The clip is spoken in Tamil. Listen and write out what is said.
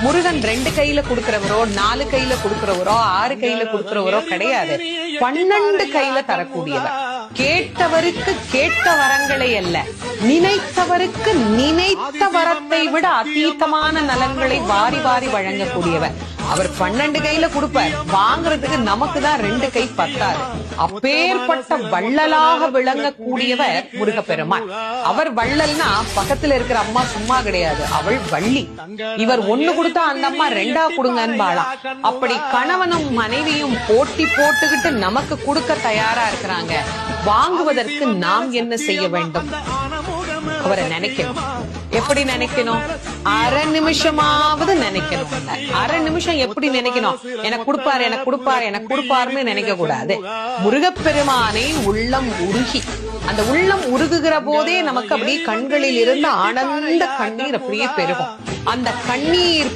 முருகன் 2 கையில கொடுக்கிறவரோ 4 கையில கொடுக்கிறவரோ 6 கையில கொடுக்கிறவரோ கிடையாது. 12 கையில தரக்கூடியவர். கேட்டவருக்கு கேட்ட வரங்களை அல்ல, நினைத்தவருக்கு நினைத்த வரத்தை விட அதீதமான நலன்களை வாரி வாரி வழங்கக்கூடியவர். அவர் 12 கையில கொடுப்பார், வாங்குறதுக்கு நமக்கு தான் 2 கை பத்தாது. அப்பேற்பட்ட வள்ளலாக விளங்கக்கூடியவர் முருகப்பெருமான். அவர் வள்ளல்னா பக்கத்துல இருக்கிற அம்மா சும்மா கிடையாது, அவள் வள்ளி. இவர் 1 கொடுத்தா அந்த அம்மா 2 கொடுங்கன்னு வாழாம். அப்படி கணவனும் மனைவியும் போட்டி போட்டுக்கிட்டு நமக்கு கொடுக்க தயாரா இருக்கிறாங்க. வாங்குவதற்கு நாம் என்ன செய்ய வேண்டும்? அவரை நினைக்கணும். எப்படி நினைக்கணும்? அரை நிமிஷமாவது நினைக்கணும். அரை நிமிஷம் எப்படி நினைக்கணும்? எனக்கு கொடுப்பாரு, எனக்கு கொடுப்பாரு, எனக்கு கொடுப்பாருன்னு நினைக்க கூடாது. முருகப்பெருமானை உள்ளம் உருகி, அந்த உள்ளம் உருகுகிற போதே நமக்கு அப்படியே கண்களில் இருந்து ஆனந்த கண்ணீர் அப்படியே பெருகும். அந்த கண்ணீர்